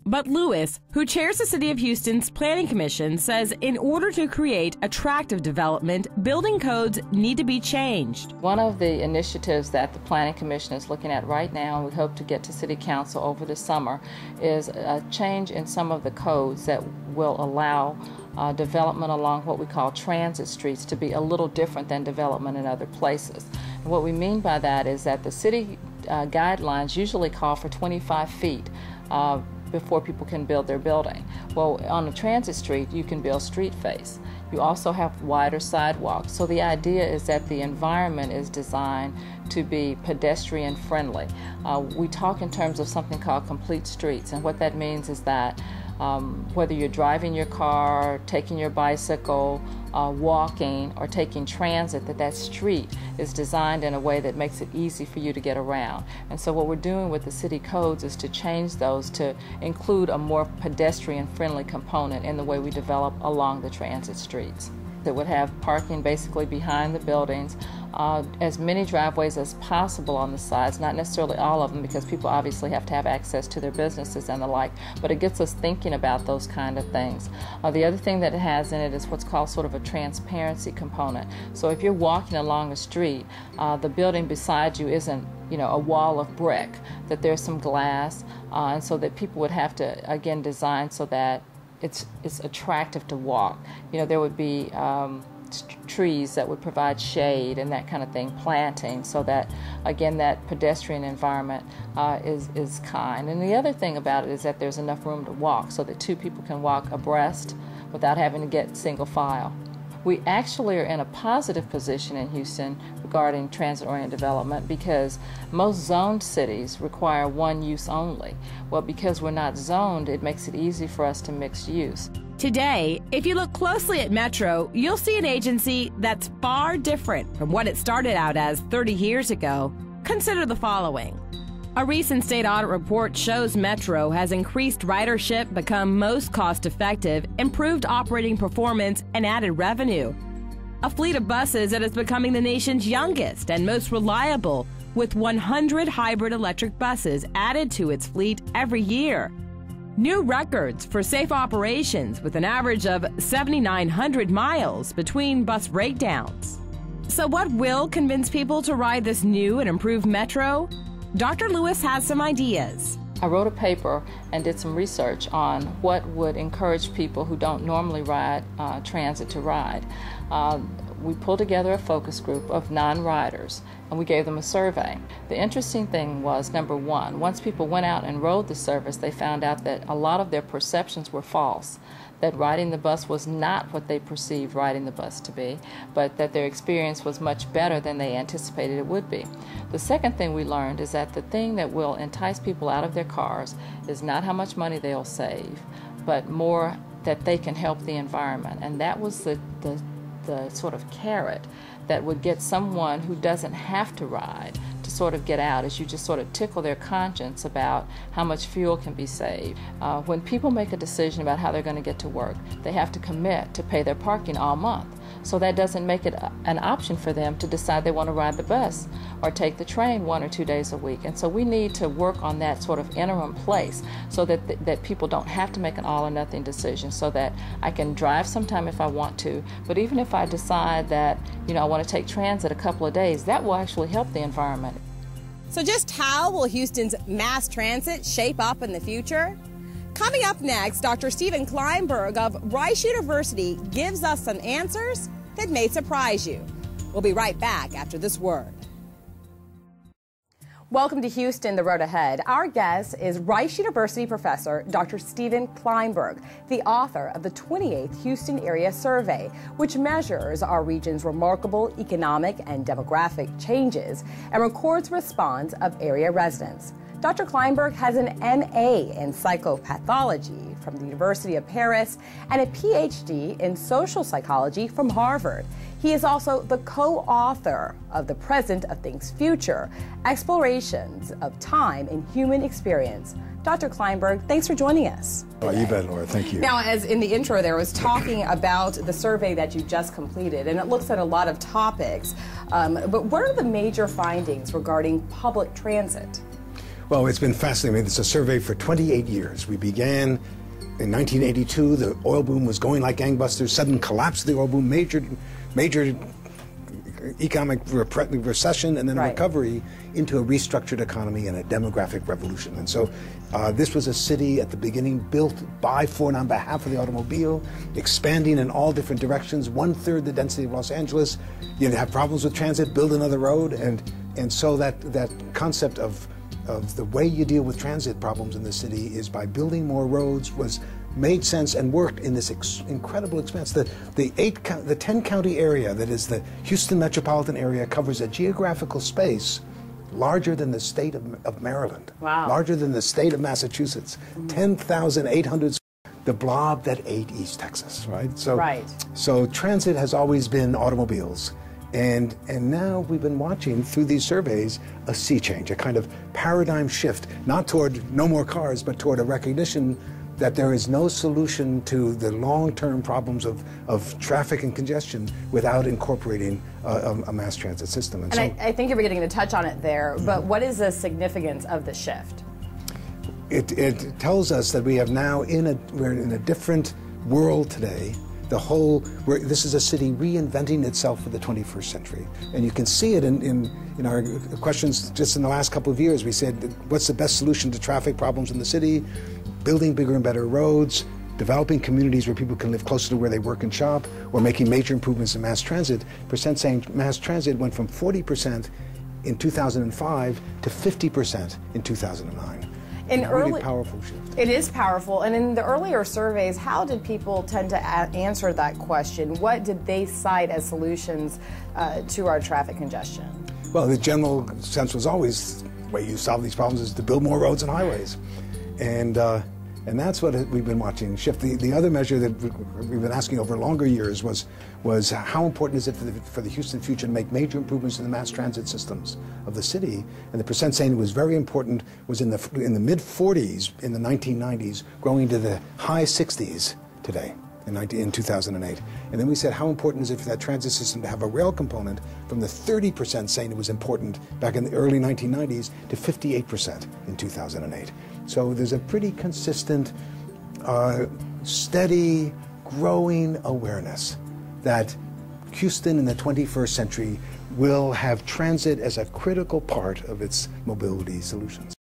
But Lewis, who chairs the City of Houston's Planning Commission, says in order to create attractive development, building codes need to be changed. One of the initiatives that the Planning Commission is looking at right now, and we hope to get to City Council over the summer, is a change in some of the codes that will allow development along what we call transit streets to be a little different than development in other places. And what we mean by that is that the city guidelines usually call for 25 feet before people can build their building. Well, on a transit street, you can build street face. You also have wider sidewalks. So the idea is that the environment is designed to be pedestrian friendly. We talk in terms of something called complete streets, and what that means is that whether you're driving your car, taking your bicycle, walking, or taking transit, that street is designed in a way that makes it easy for you to get around. And so what we're doing with the city codes is to change those to include a more pedestrian-friendly component in the way we develop along the transit streets. That would have parking basically behind the buildings, as many driveways as possible on the sides, not necessarily all of them because people obviously have to have access to their businesses and the like, but it gets us thinking about those kind of things. The other thing that it has in it is what's called sort of a transparency component. So if you're walking along a street, the building beside you isn't a wall of brick, that there's some glass, and so that people would have to, again, design so that it's attractive to walk. There would be trees that would provide shade and that kind of thing, planting, so that, again, that pedestrian environment is kind. And the other thing about it is that there's enough room to walk so that two people can walk abreast without having to get single file. We actually are in a positive position in Houston regarding transit-oriented development because most zoned cities require one use only. Well, because we're not zoned, it makes it easy for us to mix use. Today, if you look closely at Metro, you'll see an agency that's far different from what it started out as 30 years ago. Consider the following. A recent state audit report shows Metro has increased ridership, become most cost-effective, improved operating performance, and added revenue. A fleet of buses that is becoming the nation's youngest and most reliable, with 100 hybrid electric buses added to its fleet every year. New records for safe operations with an average of 7,900 miles between bus breakdowns. So what will convince people to ride this new and improved Metro? Dr. Lewis has some ideas. I wrote a paper and did some research on what would encourage people who don't normally ride transit to ride. We pulled together a focus group of non-riders and we gave them a survey. The interesting thing was, number one, once people went out and rode the service, they found out that a lot of their perceptions were false, that riding the bus was not what they perceived riding the bus to be, but that their experience was much better than they anticipated it would be. The second thing we learned is that the thing that will entice people out of their cars is not how much money they'll save, but more that they can help the environment. And that was the sort of carrot that would get someone who doesn't have to ride to sort of get out, as you just sort of tickle their conscience about how much fuel can be saved. When people make a decision about how they're going to get to work, they have to commit to pay their parking all month. So that doesn't make it an option for them to decide they want to ride the bus or take the train 1 or 2 days a week. And so we need to work on that sort of interim place so that people don't have to make an all or nothing decision, so that I can drive sometime if I want to, but even if I decide that I want to take transit a couple of days, that will actually help the environment. So just how will Houston's mass transit shape up in the future? Coming up next, Dr. Stephen Kleinberg of Rice University gives us some answers that may surprise you. We'll be right back after this word. Welcome to Houston, The Road Ahead. Our guest is Rice University professor Dr. Stephen Kleinberg, the author of the 28th Houston Area Survey, which measures our region's remarkable economic and demographic changes and records response of area residents. Dr. Kleinberg has an MA in psychopathology from the University of Paris and a PhD in social psychology from Harvard. He is also the co-author of The Present of Things Future, Explorations of Time in Human Experience. Dr. Kleinberg, thanks for joining us. Oh, you bet, Laura. Thank you. Now, as in the intro there, I was talking about the survey that you just completed, and it looks at a lot of topics. But what are the major findings regarding public transit? Well, it's been fascinating. It's a survey for 28 years. We began in 1982. The oil boom was going like gangbusters. Sudden collapse of the oil boom, major economic recession, and then a recovery into a restructured economy and a demographic revolution. And so this was a city at the beginning built by, for, and on behalf of the automobile, expanding in all different directions, 1/3 the density of Los Angeles. You have problems with transit, build another road, and so that concept of the way you deal with transit problems in the city is by building more roads made sense and worked in this incredible expanse. The 10-county area that is the Houston metropolitan area covers a geographical space larger than the state of Maryland, larger than the state of Massachusetts, 10,800, the blob that ate East Texas, right? So transit has always been automobiles. And now we've been watching through these surveys a sea change, a kind of paradigm shift, not toward no more cars, but toward a recognition that there is no solution to the long-term problems of traffic and congestion without incorporating a mass transit system. And I think you're beginning to touch on it there, but what is the significance of the shift? It tells us that we have now, we're in a different world today. This is a city reinventing itself for the 21st century. And you can see it in our questions just in the last couple of years. We said, what's the best solution to traffic problems in the city? Building bigger and better roads, developing communities where people can live closer to where they work and shop, or making major improvements in mass transit. Percent saying mass transit went from 40% in 2005 to 50% in 2009. Really powerful shift. It is powerful. And in the earlier surveys, how did people tend to answer that question? What did they cite as solutions to our traffic congestion? Well, the general sense was always the way you solve these problems is to build more roads and highways. And that's what we've been watching shift. The other measure that we've been asking over longer years was how important is it for the Houston future to make major improvements in the mass transit systems of the city? And the percent saying it was very important was in the mid-40s in the 1990s, growing to the high 60s today in 2008. And then we said, how important is it for that transit system to have a rail component from the 30% saying it was important back in the early 1990s to 58% in 2008. So there's a pretty consistent, steady, growing awareness that Houston in the 21st century will have transit as a critical part of its mobility solutions.